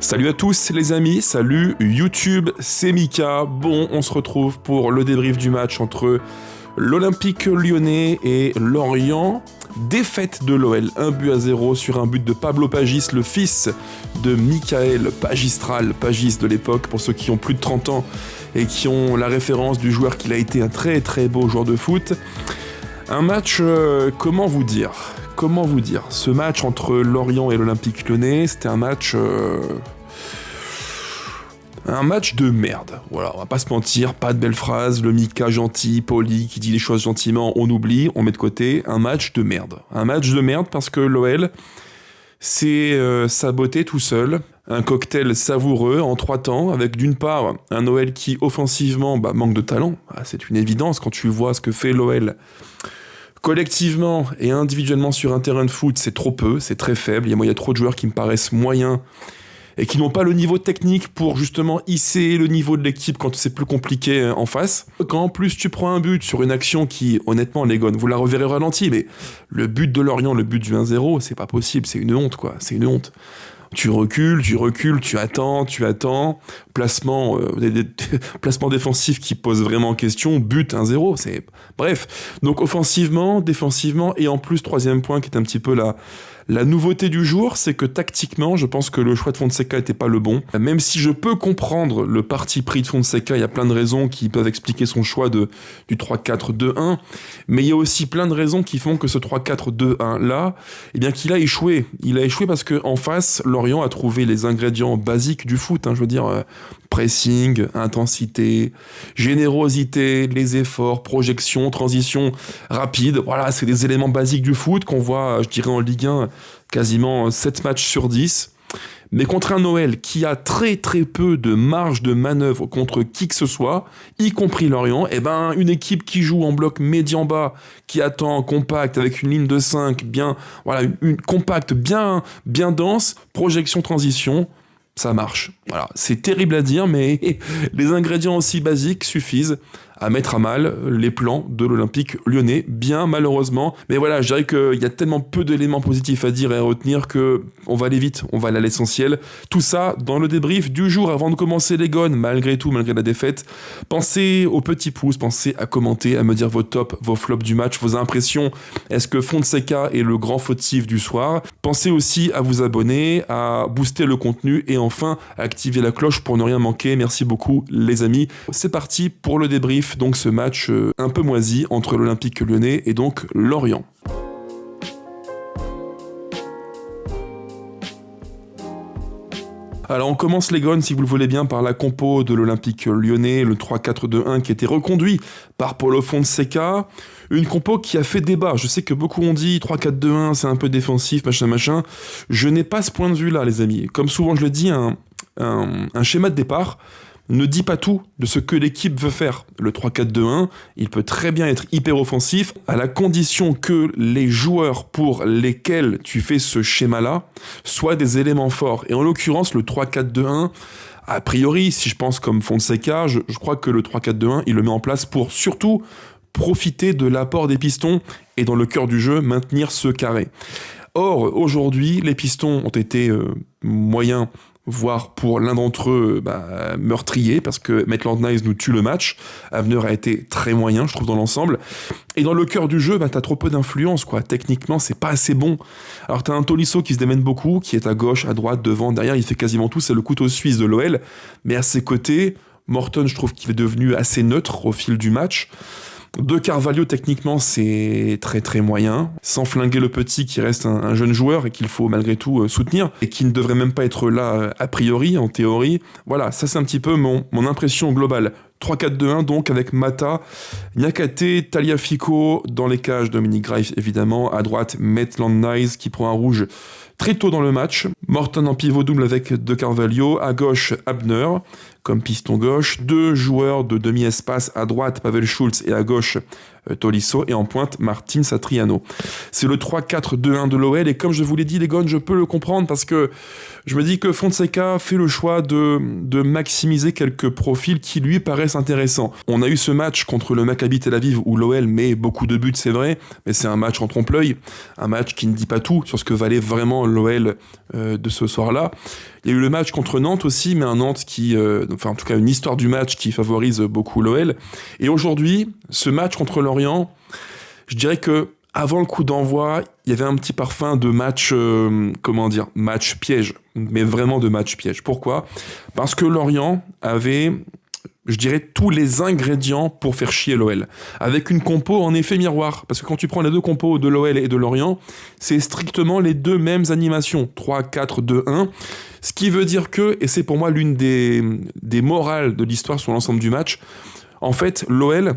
Salut à tous les amis, salut YouTube, c'est Mika. Bon, on se retrouve pour le débrief du match entre l'Olympique Lyonnais et Lorient. Défaite de l'OL, 1-0 sur un but de Pablo Pagis, le fils de Michael Pagistral, Pagis de l'époque, pour ceux qui ont plus de 30 ans et qui ont la référence du joueur qu'il a été un très très beau joueur de foot. Un match, comment vous dire, ce match entre Lorient et l'Olympique Lyonnais, c'était un match de merde. Voilà, on va pas se mentir, pas de belles phrases, le Mika gentil, poli, qui dit les choses gentiment, on oublie, on met de côté. Un match de merde. Un match de merde parce que l'OL s'est saboté tout seul. Un cocktail savoureux en 3 temps, avec d'une part un OL qui offensivement manque de talent. C'est une évidence quand tu vois ce que fait l'OL. Collectivement et individuellement sur un terrain de foot, c'est trop peu, c'est très faible. Il y a trop de joueurs qui me paraissent moyens et qui n'ont pas le niveau technique pour justement hisser le niveau de l'équipe quand c'est plus compliqué en face. Quand en plus tu prends un but sur une action qui, honnêtement, les gars, vous la reverrez au ralenti, mais le but de Lorient, le but du 1-0, c'est pas possible, c'est une honte, quoi, c'est une honte. Tu recules, tu attends, placement défensif qui pose vraiment en question, but 1-0, c'est... Bref, donc offensivement, défensivement, et en plus, troisième point qui est un petit peu la nouveauté du jour, c'est que tactiquement, je pense que le choix de Fonseca n'était pas le bon. Même si je peux comprendre le parti pris de Fonseca, il y a plein de raisons qui peuvent expliquer son choix du 3-4-2-1, mais il y a aussi plein de raisons qui font que ce 3-4-2-1 là, eh bien qu'il a échoué. Il a échoué parce qu'en face, Lorient a trouvé les ingrédients basiques du foot, je veux dire, pressing, intensité, générosité, les efforts, projection, transition rapide. Voilà, c'est des éléments basiques du foot qu'on voit, je dirais, en Ligue 1, quasiment 7 matchs sur 10. Mais contre un OL qui a très très peu de marge de manœuvre contre qui que ce soit, y compris Lorient, une équipe qui joue en bloc médian bas, qui attend compact avec une ligne de 5, une compacte bien dense, projection transition, ça marche. Voilà, c'est terrible à dire, mais les ingrédients aussi basiques suffisent à mettre à mal les plans de l'Olympique Lyonnais, bien malheureusement. Mais voilà, je dirais qu'il y a tellement peu d'éléments positifs à dire et à retenir que on va aller vite, on va aller à l'essentiel. Tout ça dans le débrief du jour avant de commencer les gones, malgré tout, malgré la défaite. Pensez aux petits pouces, pensez à commenter, à me dire vos tops, vos flops du match, vos impressions. Est-ce que Fonseca est le grand fautif du soir? Pensez aussi à vous abonner, à booster le contenu et enfin à activer la cloche pour ne rien manquer. Merci beaucoup les amis. C'est parti pour le débrief. Donc ce match un peu moisi entre l'Olympique Lyonnais et donc Lorient. Alors on commence les gones, si vous le voulez bien, par la compo de l'Olympique Lyonnais, le 3-4-2-1 qui a été reconduit par Paulo Fonseca. Une compo qui a fait débat. Je sais que beaucoup ont dit 3-4-2-1, c'est un peu défensif, machin. Je n'ai pas ce point de vue-là, les amis. Comme souvent je le dis, un schéma de départ ne dit pas tout de ce que l'équipe veut faire. Le 3-4-2-1, il peut très bien être hyper offensif, à la condition que les joueurs pour lesquels tu fais ce schéma-là soient des éléments forts. Et en l'occurrence, le 3-4-2-1, a priori, si je pense comme Fonseca, je crois que le 3-4-2-1, il le met en place pour surtout profiter de l'apport des pistons et dans le cœur du jeu, maintenir ce carré. Or, aujourd'hui, les pistons ont été moyens, voire pour l'un d'entre eux meurtrier, parce que Maitland Niles nous tue le match. Abner a été très moyen, je trouve, dans l'ensemble. Et dans le cœur du jeu, t'as trop peu d'influence, quoi. Techniquement, c'est pas assez bon. Alors t'as un Tolisso qui se démène beaucoup, qui est à gauche, à droite, devant, derrière, il fait quasiment tout, c'est le couteau suisse de l'OL. Mais à ses côtés, Morton, je trouve qu'il est devenu assez neutre au fil du match. De Carvalho, techniquement, c'est très très moyen, sans flinguer le petit qui reste un jeune joueur et qu'il faut malgré tout soutenir, et qui ne devrait même pas être là a priori, en théorie. Voilà, ça c'est un petit peu mon impression globale. 3-4-2-1 donc avec Mata, Niakate, Tagliafico dans les cages, Dominic Grives évidemment, à droite Maitland Niles qui prend un rouge très tôt dans le match, Morton en pivot double avec De Carvalho, à gauche Abner comme piston gauche, 2 joueurs de demi-espace à droite Pavel Schulz et à gauche Tolisso et en pointe Martin Satriano. C'est le 3-4-2-1 de l'OL et comme je vous l'ai dit les gars, je peux le comprendre parce que je me dis que Fonseca fait le choix de maximiser quelques profils qui lui paraissent intéressants. On a eu ce match contre le Maccabi Tel Aviv où l'OL met beaucoup de buts, c'est vrai, mais c'est un match en trompe-l'œil, un match qui ne dit pas tout sur ce que valait vraiment l'OL de ce soir-là. Il y a eu le match contre Nantes aussi, mais un Nantes qui, en tout cas une histoire du match qui favorise beaucoup l'OL. Et aujourd'hui, ce match contre Lorient, je dirais que avant le coup d'envoi, il y avait un petit parfum de match, match piège, mais vraiment de match piège. Pourquoi ? Parce que Lorient avait, je dirais, tous les ingrédients pour faire chier l'OL. Avec une compo en effet miroir. Parce que quand tu prends les deux compos de l'OL et de Lorient, c'est strictement les deux mêmes animations. 3, 4, 2, 1. Ce qui veut dire que, et c'est pour moi l'une des morales de l'histoire sur l'ensemble du match, en fait, l'OL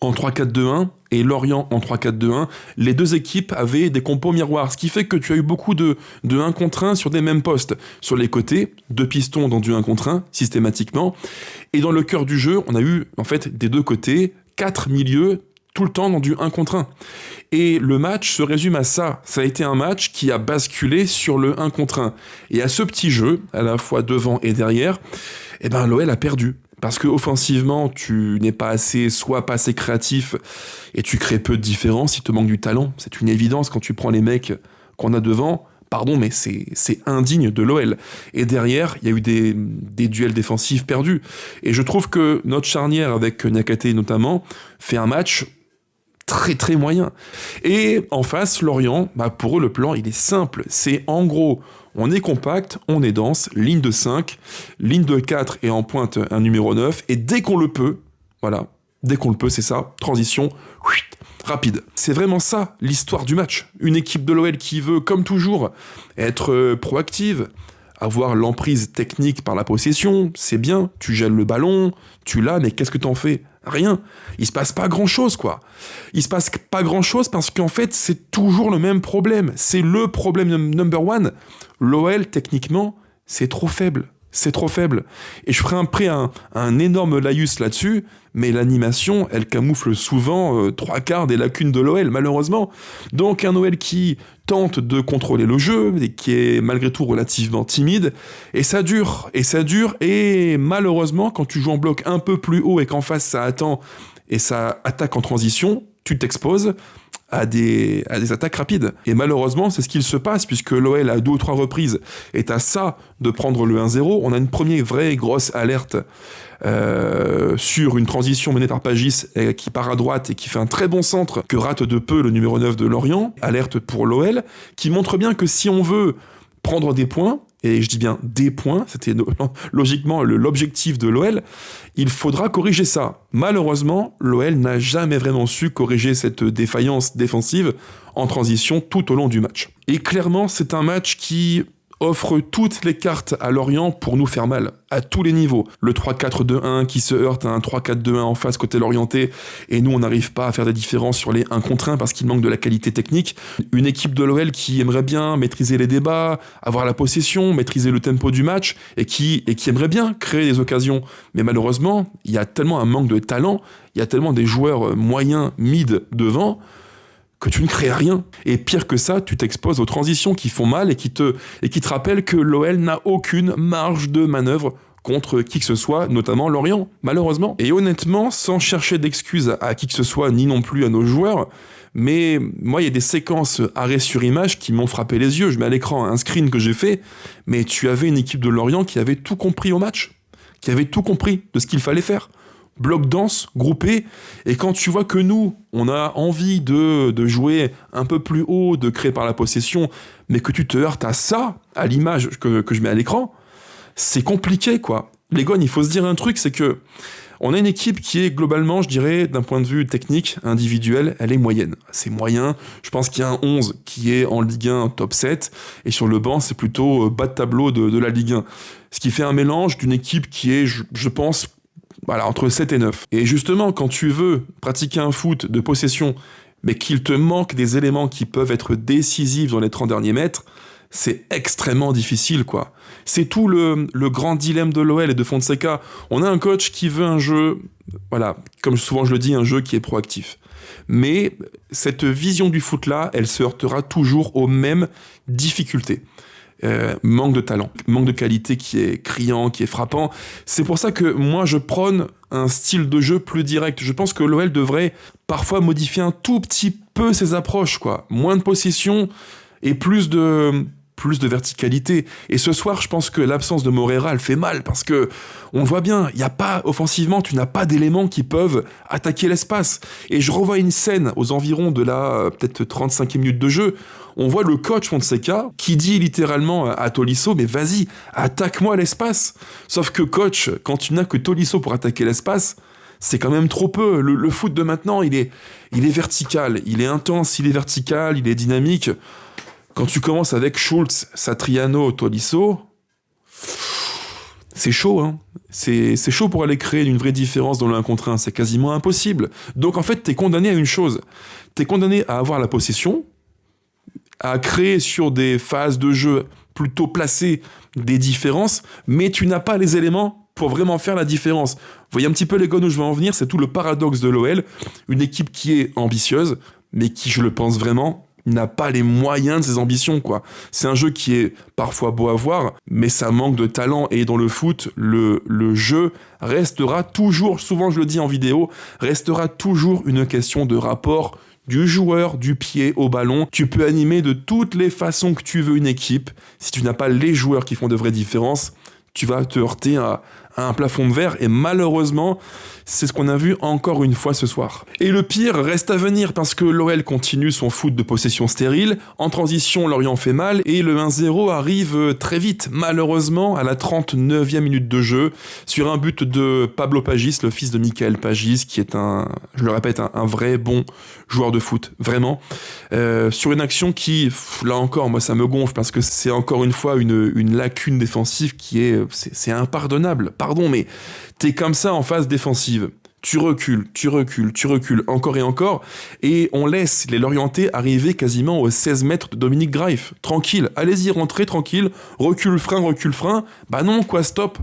en 3-4-2-1 et Lorient en 3-4-2-1, les deux équipes avaient des compos miroirs, ce qui fait que tu as eu beaucoup de 1 contre 1 sur des mêmes postes. Sur les côtés, 2 pistons dans du 1 contre 1, systématiquement. Et dans le cœur du jeu, on a eu, en fait, des deux côtés, 4 milieux, tout le temps dans du 1 contre 1. Et le match se résume à ça. Ça a été un match qui a basculé sur le 1 contre 1. Et à ce petit jeu, à la fois devant et derrière, l'OL a perdu. Parce que offensivement, tu n'es pas assez créatif et tu crées peu de différence, il te manque du talent. C'est une évidence quand tu prends les mecs qu'on a devant. Pardon, mais c'est indigne de l'OL. Et derrière, il y a eu des duels défensifs perdus. Et je trouve que notre charnière, avec Niakhaté notamment, fait un match très très moyen. Et en face, Lorient, pour eux, le plan, il est simple. C'est en gros, on est compact, on est dense, ligne de 5, ligne de 4 et en pointe un numéro 9. Et dès qu'on le peut, c'est ça, transition, rapide. C'est vraiment ça, l'histoire du match. Une équipe de l'OL qui veut, comme toujours, être proactive, avoir l'emprise technique par la possession, c'est bien, tu gèles le ballon, tu l'as, mais qu'est-ce que t'en fais ? Rien. Il se passe pas grand-chose, quoi. Il se passe pas grand-chose parce qu'en fait, c'est toujours le même problème. C'est le problème number one. L'OL, techniquement, c'est trop faible. C'est trop faible. Et je ferai un énorme laïus là-dessus, mais l'animation, elle camoufle souvent 3/4 des lacunes de l'OL, malheureusement. Donc un OL qui tente de contrôler le jeu, et qui est malgré tout relativement timide, et ça dure, et malheureusement, quand tu joues en bloc un peu plus haut et qu'en face ça attend, et ça attaque en transition, tu t'exposes à des attaques rapides. Et malheureusement, c'est ce qu'il se passe, puisque l'OL, à 2 ou 3 reprises, est à ça de prendre le 1-0. On a une première vraie grosse alerte sur une transition menée par Pagis qui part à droite et qui fait un très bon centre que rate de peu le numéro 9 de Lorient. Alerte pour l'OL, qui montre bien que si on veut prendre des points, et je dis bien des points, c'était logiquement l'objectif de l'OL, il faudra corriger ça. Malheureusement, l'OL n'a jamais vraiment su corriger cette défaillance défensive en transition tout au long du match. Et clairement, c'est un match qui offre toutes les cartes à Lorient pour nous faire mal, à tous les niveaux. Le 3-4-2-1 qui se heurte à un 3-4-2-1 en face côté l'orienté, et nous on n'arrive pas à faire des différences sur les 1 contre 1 parce qu'il manque de la qualité technique. Une équipe de l'OL qui aimerait bien maîtriser les débats, avoir la possession, maîtriser le tempo du match, et qui aimerait bien créer des occasions. Mais malheureusement, il y a tellement un manque de talent, il y a tellement des joueurs moyens, mid devant, que tu ne crées rien. Et pire que ça, tu t'exposes aux transitions qui font mal et qui te rappellent que l'OL n'a aucune marge de manœuvre contre qui que ce soit, notamment Lorient, malheureusement. Et honnêtement, sans chercher d'excuses à qui que ce soit, ni non plus à nos joueurs, mais moi, il y a des séquences arrêt sur image qui m'ont frappé les yeux. Je mets à l'écran un screen que j'ai fait, mais tu avais une équipe de Lorient qui avait tout compris au match, qui avait tout compris de ce qu'il fallait faire. Bloc dense, groupé, et quand tu vois que nous, on a envie de jouer un peu plus haut, de créer par la possession, mais que tu te heurtes à ça, à l'image que je mets à l'écran, c'est compliqué, quoi. Les gars, il faut se dire un truc, c'est que on a une équipe qui est globalement, je dirais, d'un point de vue technique, individuel, elle est moyenne. C'est moyen, je pense qu'il y a un 11 qui est en Ligue 1 top 7, et sur le banc, c'est plutôt bas de tableau de la Ligue 1. Ce qui fait un mélange d'une équipe qui est, je pense, entre 7 et 9. Et justement, quand tu veux pratiquer un foot de possession, mais qu'il te manque des éléments qui peuvent être décisifs dans les 30 derniers mètres, c'est extrêmement difficile, quoi. C'est tout le grand dilemme de l'OL et de Fonseca. On a un coach qui veut un jeu, comme souvent je le dis, un jeu qui est proactif. Mais cette vision du foot-là, elle se heurtera toujours aux mêmes difficultés. Manque de talent, manque de qualité qui est criant, qui est frappant. C'est pour ça que moi je prône un style de jeu plus direct. Je pense que l'OL devrait parfois modifier un tout petit peu ses approches, quoi. Moins de possession et plus de plus de verticalité. Et ce soir, je pense que l'absence de Moreira, elle fait mal, parce que on le voit bien, il y a pas, offensivement, tu n'as pas d'éléments qui peuvent attaquer l'espace. Et je revois une scène aux environs de la peut-être 35e minute de jeu. On voit le coach Fonseca qui dit littéralement à Tolisso, mais vas-y, attaque-moi l'espace. Sauf que coach, quand tu n'as que Tolisso pour attaquer l'espace, c'est quand même trop peu. Le foot de maintenant, il est vertical, il est intense, il est vertical, il est dynamique. Quand tu commences avec Schultz, Satriano, Tolisso, c'est chaud, hein. C'est chaud pour aller créer une vraie différence dans le 1 contre 1, c'est quasiment impossible. Donc en fait, t'es condamné à une chose. T'es condamné à avoir la possession, à créer sur des phases de jeu plutôt placées des différences, mais tu n'as pas les éléments pour vraiment faire la différence. Vous voyez un petit peu les gars où je veux en venir, c'est tout le paradoxe de l'OL, une équipe qui est ambitieuse, mais qui, je le pense vraiment, n'a pas les moyens de ses ambitions, quoi. C'est un jeu qui est parfois beau à voir, mais ça manque de talent, et dans le foot, le jeu restera toujours, souvent je le dis en vidéo, restera toujours une question de rapport du joueur, du pied au ballon. Tu peux animer de toutes les façons que tu veux une équipe. Si tu n'as pas les joueurs qui font de vraies différences, tu vas te heurter à un plafond de verre, et malheureusement, c'est ce qu'on a vu encore une fois ce soir. Et le pire reste à venir, parce que l'OL continue son foot de possession stérile, en transition Lorient fait mal, et le 1-0 arrive très vite, malheureusement, à la 39e minute de jeu, sur un but de Pablo Pagis, le fils de Michael Pagis, qui est je le répète, un vrai bon joueur de foot, vraiment, sur une action qui, là encore, moi ça me gonfle, parce que c'est encore une fois une lacune défensive qui c'est impardonnable. Pardon, mais t'es comme ça en phase défensive. Tu recules, encore et encore, et on laisse les Lorientais arriver quasiment aux 16 mètres de Dominique Greif. Tranquille, allez-y, rentrez, tranquille, recule, frein. Bah non, quoi, stop.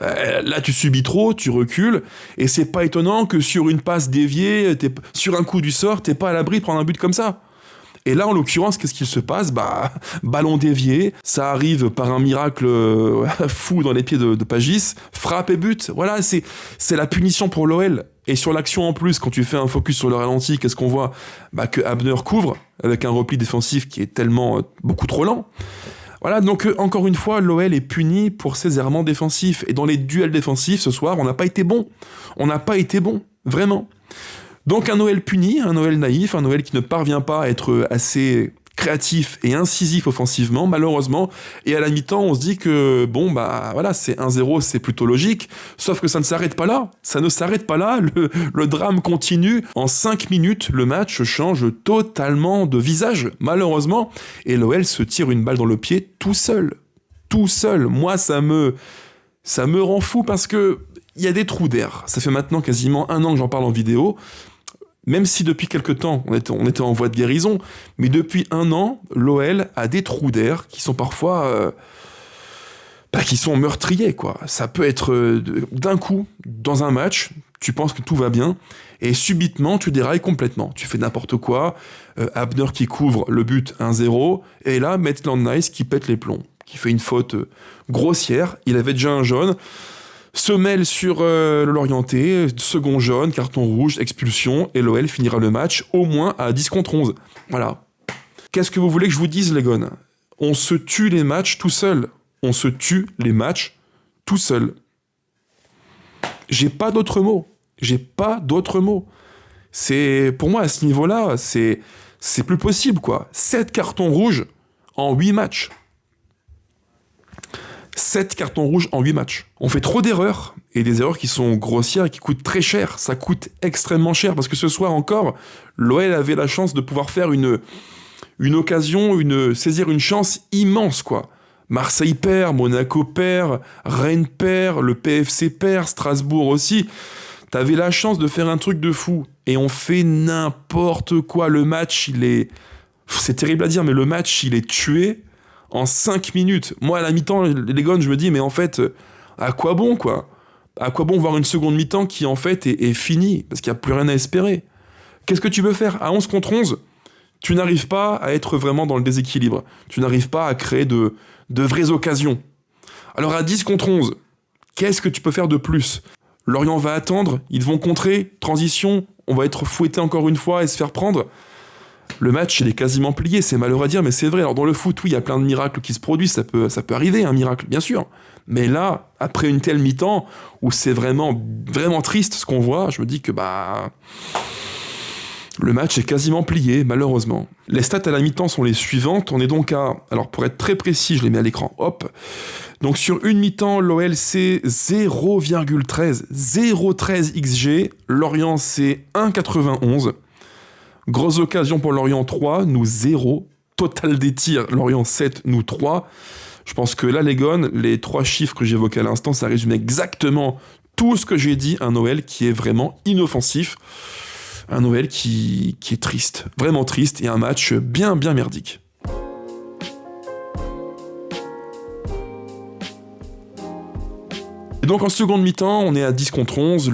Là, tu subis trop, tu recules, et c'est pas étonnant que sur une passe déviée, sur un coup du sort, t'es pas à l'abri de prendre un but comme ça. Et là, en l'occurrence, qu'est-ce qu'il se passe ? Bah, ballon dévié, ça arrive par un miracle fou dans les pieds de Pagis, frappe et but. Voilà, c'est la punition pour l'OL. Et sur l'action en plus, quand tu fais un focus sur le ralenti, qu'est-ce qu'on voit ? Bah, que Abner couvre, avec un repli défensif qui est tellement beaucoup trop lent. Voilà, donc encore une fois, l'OL est puni pour ses errements défensifs. Et dans les duels défensifs, ce soir, on n'a pas été bon. Vraiment. Donc un OL puni, un OL naïf, un OL qui ne parvient pas à être assez créatif et incisif offensivement, malheureusement. Et à la mi-temps, on se dit que, bon, bah voilà, c'est 1-0, c'est plutôt logique. Sauf que ça ne s'arrête pas là. Le drame continue. En 5 minutes, le match change totalement de visage, malheureusement. Et l'OL se tire une balle dans le pied tout seul. Moi, ça me rend fou, parce que il y a des trous d'air. Ça fait maintenant quasiment 1 an que j'en parle en vidéo. Même si depuis quelques temps, on était en voie de guérison, mais depuis 1 an, l'OL a des trous d'air qui sont parfois qui sont meurtriers, quoi. Ça peut être d'un coup, dans un match, tu penses que tout va bien, et subitement, tu dérailles complètement. Tu fais n'importe quoi, Abner qui couvre le but 1-0, et là, Maitland-Niles qui pète les plombs, qui fait une faute grossière, il avait déjà un jaune, se mêle sur le Lorientais, second jaune, carton rouge, expulsion, et l'OL finira le match au moins à 10 contre 11. Voilà. Qu'est-ce que vous voulez que je vous dise, les gars ? On se tue les matchs tout seul. J'ai pas d'autres mots. C'est, pour moi, à ce niveau-là, c'est plus possible, quoi. 7 cartons rouges en 8 matchs. 7 cartons rouges en 8 matchs. On fait trop d'erreurs, et des erreurs qui sont grossières et qui coûtent très cher. Ça coûte extrêmement cher, parce que ce soir encore, l'OL avait la chance de pouvoir faire une occasion, saisir une chance immense, quoi. Marseille perd, Monaco perd, Rennes perd, le PFC perd, Strasbourg aussi. T'avais la chance de faire un truc de fou, et on fait n'importe quoi. Le match, c'est terrible à dire, mais le match, il est tué en 5 minutes. Moi, à la mi-temps, les gars, je me dis, mais en fait, à quoi bon, quoi ? À quoi bon voir une seconde mi-temps qui, en fait, est finie ? Parce qu'il n'y a plus rien à espérer. Qu'est-ce que tu veux faire ? À 11 contre 11, tu n'arrives pas à être vraiment dans le déséquilibre. Tu n'arrives pas à créer de vraies occasions. Alors, à 10 contre 11, qu'est-ce que tu peux faire de plus ? Lorient va attendre, ils vont contrer, transition, on va être fouetté encore une fois et se faire prendre. Le match, il est quasiment plié, c'est malheureux à dire, mais c'est vrai. Alors dans le foot, oui, il y a plein de miracles qui se produisent, ça peut arriver, un miracle, bien sûr. Mais là, après une telle mi-temps, où c'est vraiment, vraiment triste ce qu'on voit, je me dis que le match est quasiment plié, malheureusement. Les stats à la mi-temps sont les suivantes. On est donc alors pour être très précis, je les mets à l'écran, hop. Donc sur une mi-temps, l'OL c'est 0,13 XG. Lorient c'est 1,91. Grosse occasion pour Lorient 3, nous 0. Total des tirs, Lorient 7, nous 3. Je pense que là, les gones, les 3 chiffres que j'évoquais à l'instant, ça résume exactement tout ce que j'ai dit. Un OL qui est vraiment inoffensif. Un OL qui est triste, vraiment triste, et un match bien, bien merdique. Et donc en seconde mi-temps, on est à 10 contre 11,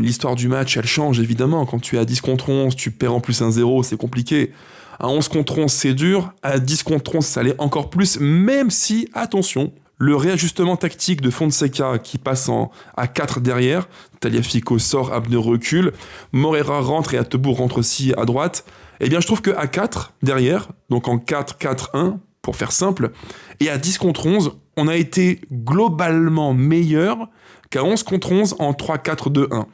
l'histoire du match, elle change évidemment. Quand tu es à 10 contre 11, tu perds en plus 1-0, c'est compliqué. À 11 contre 11, c'est dur. À 10 contre 11, ça allait encore plus, même si, attention, le réajustement tactique de Fonseca qui passe à 4 derrière, Tagliafico sort, Abner recule, Moreira rentre et Attebourg rentre aussi à droite, eh bien je trouve qu'à 4 derrière, donc en 4-4-1, pour faire simple, et à 10 contre 11, on a été globalement meilleur qu'à 11 contre 11 en 3-4-2-1.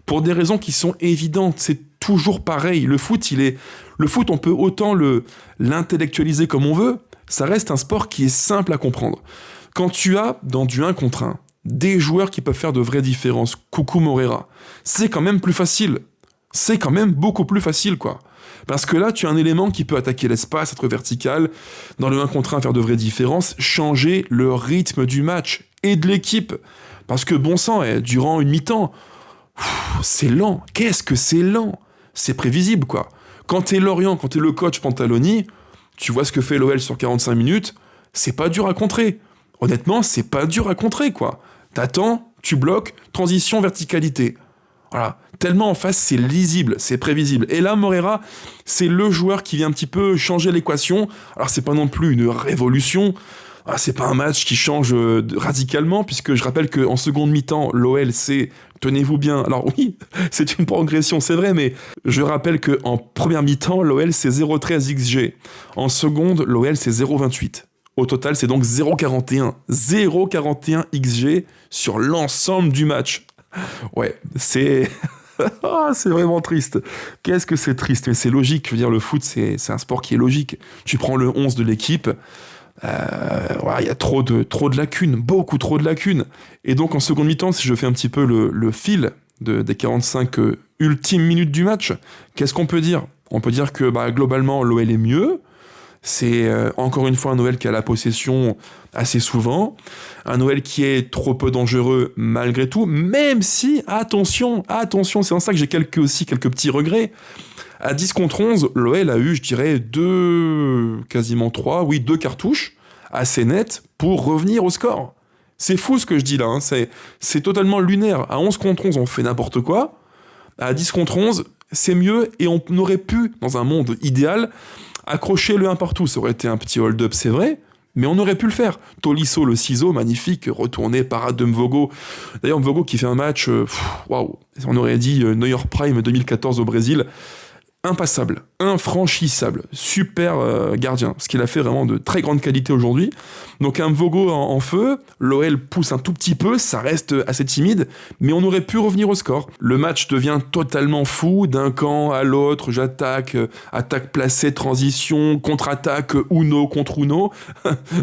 Pour des raisons qui sont évidentes, c'est toujours pareil. Le foot, on peut autant l'intellectualiser comme on veut, ça reste un sport qui est simple à comprendre. Quand tu as, dans du 1 contre 1, des joueurs qui peuvent faire de vraies différences, coucou Moreira, c'est quand même plus facile. C'est quand même beaucoup plus facile, quoi. Parce que là, tu as un élément qui peut attaquer l'espace, être vertical, dans le 1 contre 1, faire de vraies différences, changer le rythme du match et de l'équipe. Parce que bon sang, durant une mi-temps, c'est lent. Qu'est-ce que c'est lent? C'est prévisible, quoi. Quand t'es Lorient, quand t'es le coach Pantaloni, tu vois ce que fait l'OL sur 45 minutes, c'est pas dur à contrer. Honnêtement, c'est pas dur à contrer, quoi. T'attends, tu bloques, transition, verticalité. Voilà. Tellement en face, c'est lisible, c'est prévisible. Et là, Moreira, c'est le joueur qui vient un petit peu changer l'équation. Alors, c'est pas non plus une révolution. C'est pas un match qui change radicalement, puisque je rappelle qu'en seconde mi-temps, l'OL, c'est, tenez-vous bien, alors oui, c'est une progression, c'est vrai, mais je rappelle qu'en première mi-temps, l'OL, c'est 0,13 XG. En seconde, l'OL, c'est 0,28. Au total, c'est donc 0,41. 0,41 XG sur l'ensemble du match. Ouais, c'est... c'est vraiment triste. Qu'est-ce que c'est triste? Mais c'est logique, je veux dire, le foot, c'est un sport qui est logique. Tu prends le 11 de l'équipe, il y a trop de lacunes, beaucoup trop de lacunes. Et donc, en seconde mi-temps, si je fais un petit peu le fil des 45 ultimes minutes du match, qu'est-ce qu'on peut dire? On peut dire que globalement, l'OL est mieux. C'est encore une fois un OL qui a la possession assez souvent, un OL qui est trop peu dangereux malgré tout, même si, attention, c'est en ça que j'ai quelques petits regrets. À 10 contre 11, l'OL a eu, je dirais, deux cartouches assez nettes pour revenir au score. C'est fou ce que je dis là, hein. C'est totalement lunaire. À 11 contre 11, on fait n'importe quoi. À 10 contre 11, c'est mieux et on aurait pu, dans un monde idéal, accrocher le 1 partout. Ça aurait été un petit hold-up, c'est vrai, mais on aurait pu le faire. Tolisso, le ciseau, magnifique, retourné, parade de Mvogo. D'ailleurs, Mvogo qui fait un match, waouh, on aurait dit Neuer Prime 2014 au Brésil. Impassable, infranchissable, super gardien, parce qu'il a fait vraiment de très grande qualité aujourd'hui. Donc un Mvogo en feu, l'OL pousse un tout petit peu, ça reste assez timide, mais on aurait pu revenir au score. Le match devient totalement fou, d'un camp à l'autre, j'attaque, attaque placée, transition, contre-attaque, Uno contre Uno.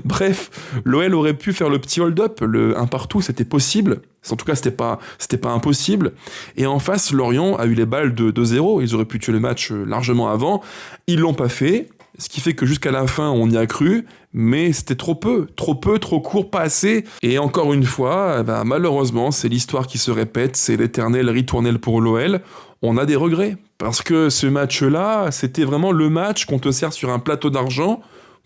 Bref, l'OL aurait pu faire le petit hold-up, le 1 partout, c'était possible. En tout cas, c'était pas impossible. Et en face, Lorient a eu les balles de 2-0. Ils auraient pu tuer le match largement avant. Ils l'ont pas fait. Ce qui fait que jusqu'à la fin, on y a cru. Mais c'était trop peu, trop court, pas assez. Et encore une fois, malheureusement, c'est l'histoire qui se répète. C'est l'éternel ritournel pour l'OL. On a des regrets. Parce que ce match-là, c'était vraiment le match qu'on te sert sur un plateau d'argent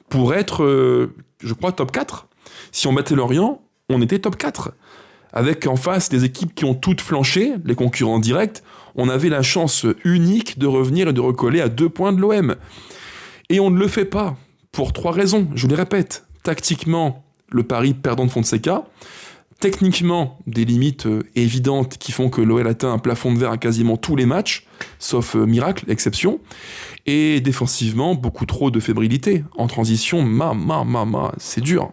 pour être, je crois, top 4. Si on battait Lorient, on était top 4. Avec en face des équipes qui ont toutes flanché, les concurrents directs, on avait la chance unique de revenir et de recoller à 2 points de l'OM. Et on ne le fait pas, pour 3 raisons, je vous les répète. Tactiquement, le pari perdant de Fonseca. techniquement des limites évidentes qui font que l'OL atteint un plafond de verre à quasiment tous les matchs, sauf miracle, exception, et défensivement, beaucoup trop de fébrilité. En transition, c'est dur.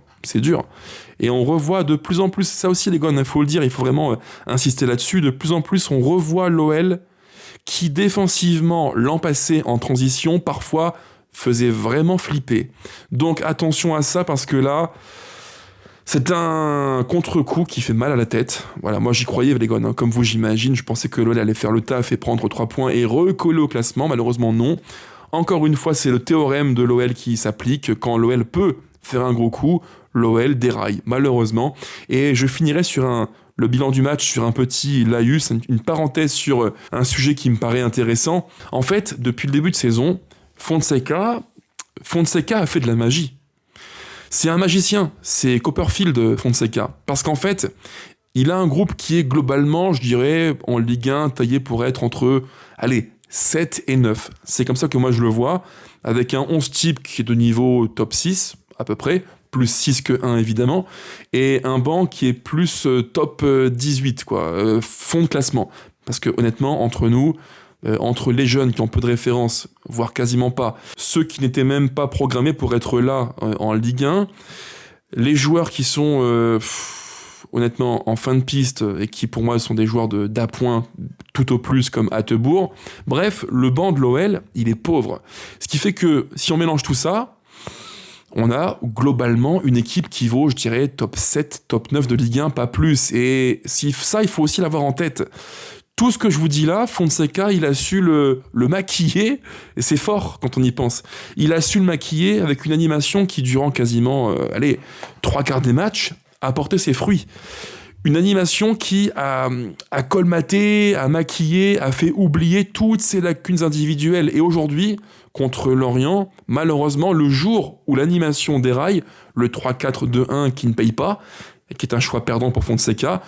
Et on revoit de plus en plus, ça aussi les gars, il faut le dire, il faut vraiment insister là-dessus, de plus en plus on revoit l'OL qui défensivement, l'an passé en transition, parfois faisait vraiment flipper. Donc attention à ça parce que là, c'est un contre-coup qui fait mal à la tête. Voilà, moi j'y croyais les gars, comme vous j'imagine, je pensais que l'OL allait faire le taf et prendre 3 points et recoller au classement, malheureusement non. Encore une fois, c'est le théorème de l'OL qui s'applique, quand l'OL peut faire un gros coup, l'OL déraille, malheureusement. Et je finirai sur le bilan du match sur un petit laïus, une parenthèse sur un sujet qui me paraît intéressant. En fait, depuis le début de saison, Fonseca a fait de la magie. C'est un magicien, c'est Copperfield Fonseca. Parce qu'en fait, il a un groupe qui est globalement, je dirais, en Ligue 1, taillé pour être entre, 7 et 9. C'est comme ça que moi je le vois, avec un 11 type qui est de niveau top 6, à peu près, plus 6 que 1 évidemment, et un banc qui est plus top 18, quoi, fond de classement. Parce que honnêtement, entre nous, entre les jeunes qui ont peu de références, voire quasiment pas, ceux qui n'étaient même pas programmés pour être là en Ligue 1, les joueurs qui sont honnêtement en fin de piste et qui pour moi sont des joueurs d'appoint tout au plus comme Hattebourg, bref, le banc de l'OL, il est pauvre. Ce qui fait que si on mélange tout ça, on a globalement une équipe qui vaut, je dirais, top 7, top 9 de Ligue 1, pas plus. Et ça, il faut aussi l'avoir en tête. Tout ce que je vous dis là, Fonseca, il a su le maquiller, et c'est fort quand on y pense. Il a su le maquiller avec une animation qui, durant quasiment, 3/4 des matchs, a porté ses fruits. Une animation qui a colmaté, a maquillé, a fait oublier toutes ses lacunes individuelles. Et aujourd'hui, contre Lorient, malheureusement, le jour où l'animation déraille, le 3-4-2-1 qui ne paye pas, et qui est un choix perdant pour Fonseca,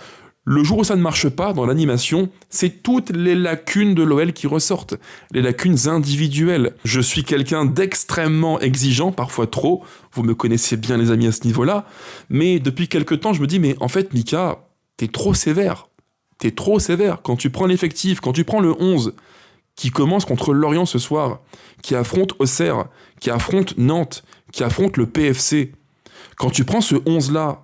le jour où ça ne marche pas dans l'animation, c'est toutes les lacunes de l'OL qui ressortent, les lacunes individuelles. Je suis quelqu'un d'extrêmement exigeant, parfois trop, vous me connaissez bien les amis à ce niveau-là, mais depuis quelque temps je me dis, mais en fait Mika, t'es trop sévère. T'es trop sévère. Quand tu prends l'effectif, quand tu prends le 11, qui commence contre Lorient ce soir, qui affronte Auxerre, qui affronte Nantes, qui affronte le PFC, quand tu prends ce 11-là,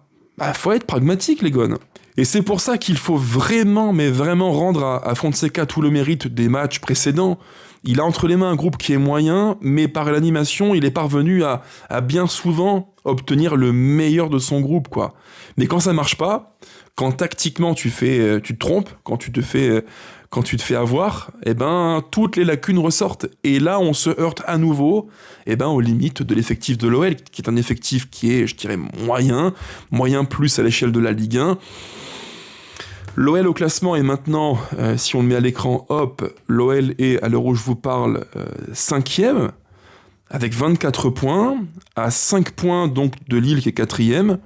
faut être pragmatique les gars. Et c'est pour ça qu'il faut vraiment, mais vraiment rendre à Fonseca tout le mérite des matchs précédents. Il a entre les mains un groupe qui est moyen, mais par l'animation, il est parvenu à bien souvent obtenir le meilleur de son groupe, quoi. Mais quand ça marche pas, quand tactiquement tu te trompes, quand tu te fais avoir, toutes les lacunes ressortent. Et là, on se heurte à nouveau, aux limites de l'effectif de l'OL, qui est un effectif qui est, je dirais, moyen plus à l'échelle de la Ligue 1. L'OL au classement est maintenant, si on le met à l'écran, l'OL est, à l'heure où je vous parle, 5e, avec 24 points, à 5 points donc de Lille qui est 4e.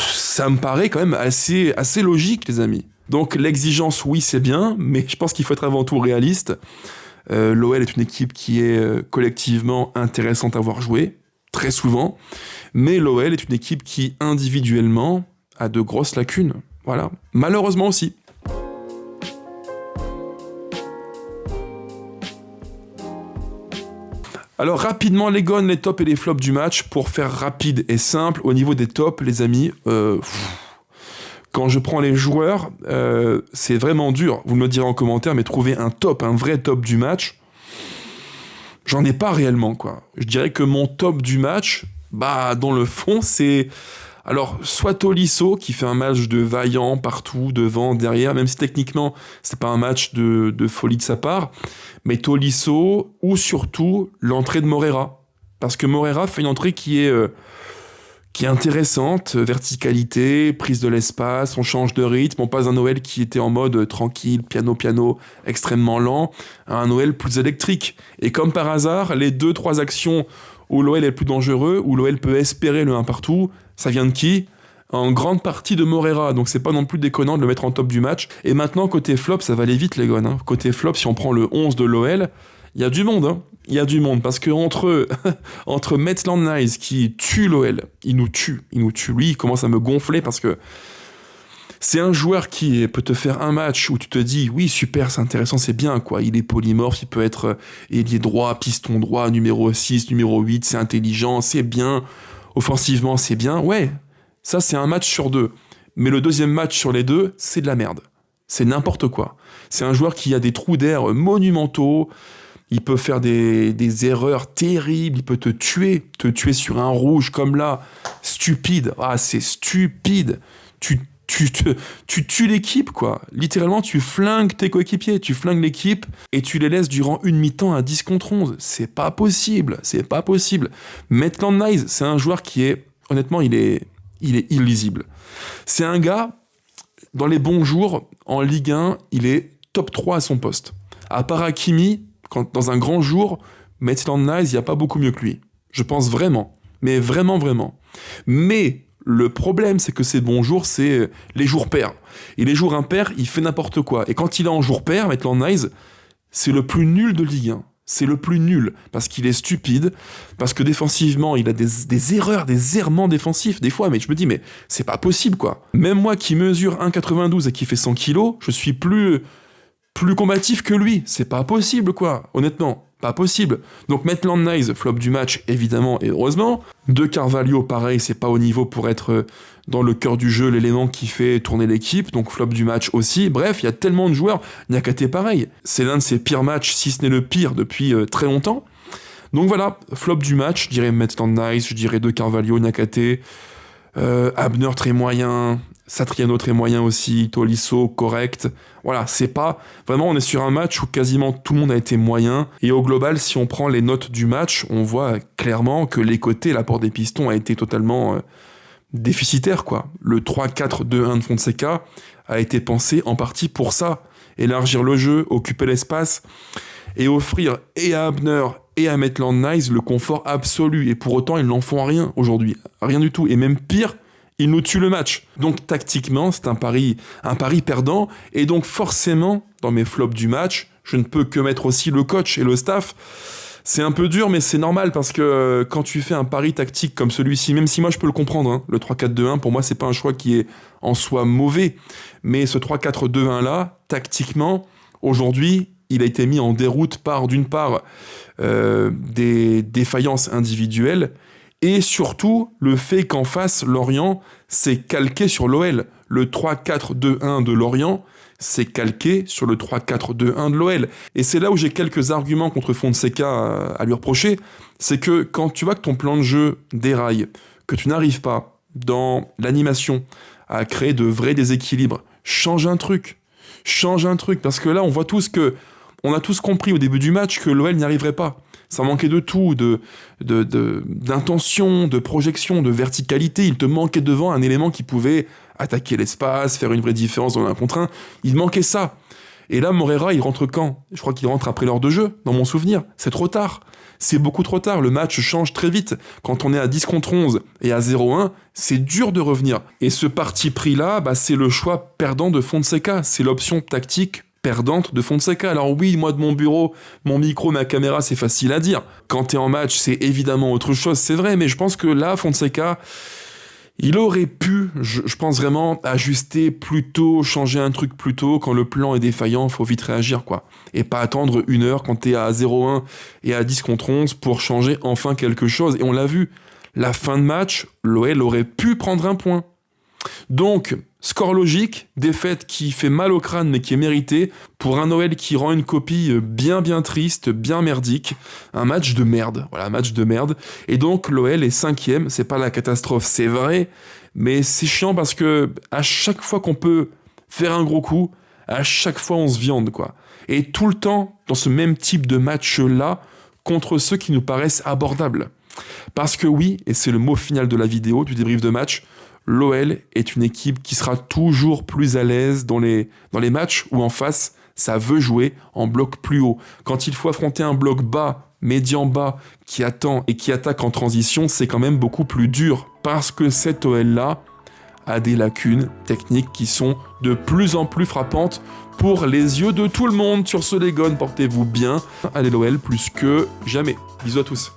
Ça me paraît quand même assez logique, les amis. Donc l'exigence, oui, c'est bien, mais je pense qu'il faut être avant tout réaliste. L'OL est une équipe qui est collectivement intéressante à voir jouer, très souvent, mais l'OL est une équipe qui, individuellement, a de grosses lacunes. Voilà, malheureusement aussi. Alors rapidement, les gones, les tops et les flops du match, pour faire rapide et simple. Au niveau des tops, les amis, quand je prends les joueurs, c'est vraiment dur. Vous me le direz en commentaire, mais trouver un vrai top du match, j'en ai pas réellement, quoi. Je dirais que mon top du match, dans le fond, c'est... Alors, soit Tolisso, qui fait un match de vaillant partout, devant, derrière, même si techniquement, c'est pas un match de folie de sa part, mais Tolisso, ou surtout l'entrée de Moreira. Parce que Moreira fait une entrée qui est intéressante, verticalité, prise de l'espace, on change de rythme, on passe d'un Noël qui était en mode tranquille, piano, extrêmement lent, à un Noël plus électrique. Et comme par hasard, les 2-3 actions où l'OL est le plus dangereux, où l'OL peut espérer le 1 partout, ça vient de qui ? en grande partie de Moreira, donc c'est pas non plus déconnant de le mettre en top du match. Et maintenant, côté flop, ça va aller vite les gars. Hein. Côté flop, si on prend le 11 de l'OL, il y a du monde, hein. Il y a du monde, parce que entre Maitland Niles qui tue l'OL, il nous tue, lui, il commence à me gonfler parce que c'est un joueur qui peut te faire un match où tu te dis, oui, super, c'est intéressant, c'est bien, quoi. Il est polymorphe, il peut être ailier droit, piston droit, numéro 6, numéro 8, c'est intelligent, c'est bien. Offensivement, c'est bien. Ouais, ça, c'est un match sur 2. Mais le deuxième match sur les 2, c'est de la merde. C'est n'importe quoi. C'est un joueur qui a des trous d'air monumentaux. Il peut faire des erreurs terribles. Il peut te tuer sur un rouge comme là. Stupide. Ah, c'est stupide. Tu tues l'équipe, quoi. Littéralement, tu flingues tes coéquipiers, tu flingues l'équipe et tu les laisses durant une mi-temps à 10 contre 11. C'est pas possible. Maitland Niles, c'est un joueur qui est, honnêtement, il est illisible. C'est un gars, dans les bons jours, en Ligue 1, il est top 3 à son poste. À part Hakimi, dans un grand jour, Maitland Niles, il n'y a pas beaucoup mieux que lui. Je pense vraiment. Mais vraiment. Mais le problème, c'est que ces bons jours, c'est les jours pairs. Et les jours impairs, il fait n'importe quoi. Et quand il est en jour pair, Maitland Niles, c'est le plus nul de Ligue 1. C'est le plus nul, parce qu'il est stupide, parce que défensivement, il a des erreurs, des errements défensifs, des fois, mais je me dis, mais c'est pas possible, quoi. Même moi qui mesure 1,92 et qui fait 100 kilos, je suis plus combatif que lui. C'est pas possible, quoi. Honnêtement, pas possible. Donc Maitland Niles, flop du match, évidemment, et heureusement. De Carvalho, pareil, c'est pas au niveau pour être dans le cœur du jeu, l'élément qui fait tourner l'équipe, donc flop du match aussi. Bref, il y a tellement de joueurs. Niakhaté, pareil. C'est l'un de ses pires matchs, si ce n'est le pire, depuis très longtemps. Donc voilà, flop du match, je dirais Maitland Niles, je dirais De Carvalho, Niakhaté, Abner très moyen, Satriano très moyen aussi, Tolisso correct. Voilà, c'est pas... Vraiment, on est sur un match où quasiment tout le monde a été moyen. Et au global, si on prend les notes du match, on voit clairement que les côtés, l'apport des pistons a été totalement déficitaire, quoi. Le 3-4-2-1 de Fonseca a été pensé en partie pour ça. Élargir le jeu, occuper l'espace et offrir et à Abner et à Maitland Niles le confort absolu. Et pour autant, ils n'en font rien aujourd'hui. Rien du tout. Et même pire, ils nous tuent le match. Donc tactiquement, c'est un pari perdant. Et donc forcément, dans mes flops du match, je ne peux que mettre aussi le coach et le staff. C'est un peu dur, mais c'est normal parce que quand tu fais un pari tactique comme celui-ci, même si moi je peux le comprendre, hein, le 3-4-2-1, pour moi c'est pas un choix qui est en soi mauvais, mais ce 3-4-2-1 là, tactiquement, aujourd'hui, il a été mis en déroute par, d'une part, des défaillances individuelles, et surtout le fait qu'en face, Lorient s'est calqué sur l'OL. Le 3-4-2-1 de Lorient s'est calqué sur le 3-4-2-1 de l'OL. Et c'est là où j'ai quelques arguments contre Fonseca à lui reprocher. C'est que quand tu vois que ton plan de jeu déraille, que tu n'arrives pas, dans l'animation, à créer de vrais déséquilibres, change un truc. Parce que là, on voit tous que... On a tous compris au début du match que l'OL n'y arriverait pas. Ça manquait de tout, d'intention, de projection, de verticalité. Il te manquait devant un élément qui pouvait attaquer l'espace, faire une vraie différence dans un contre un. Il manquait ça. Et là, Moreira, il rentre quand ? Je crois qu'il rentre après l'heure de jeu, dans mon souvenir. C'est trop tard. C'est beaucoup trop tard. Le match change très vite. Quand on est à 10 contre 11 et à 0-1, c'est dur de revenir. Et ce parti pris-là, c'est le choix perdant de Fonseca. C'est l'option tactique perdante de Fonseca. Alors oui, moi de mon bureau, mon micro, ma caméra, c'est facile à dire. Quand t'es en match, c'est évidemment autre chose, c'est vrai, mais je pense que là, Fonseca, il aurait pu, je pense vraiment, ajuster plus tôt, changer un truc plus tôt. Quand le plan est défaillant, faut vite réagir, quoi. Et pas attendre une heure quand t'es à 0-1 et à 10 contre 11 pour changer enfin quelque chose. Et on l'a vu, la fin de match, l'OL aurait pu prendre un point. Donc, score logique, défaite qui fait mal au crâne mais qui est méritée, pour un OL qui rend une copie bien triste, bien merdique, un match de merde, voilà, un match de merde, et donc l'OL est 5e, c'est pas la catastrophe, c'est vrai, mais c'est chiant parce que à chaque fois qu'on peut faire un gros coup, à chaque fois on se viande, quoi. Et tout le temps, dans ce même type de match-là, contre ceux qui nous paraissent abordables. Parce que oui, et c'est le mot final de la vidéo, du débrief de match, l'OL est une équipe qui sera toujours plus à l'aise dans les matchs où en face, ça veut jouer en bloc plus haut. Quand il faut affronter un bloc bas, médian bas, qui attend et qui attaque en transition, c'est quand même beaucoup plus dur. Parce que cet OL-là a des lacunes techniques qui sont de plus en plus frappantes pour les yeux de tout le monde. Sur ce, les gones, portez-vous bien. Allez l'OL plus que jamais. Bisous à tous.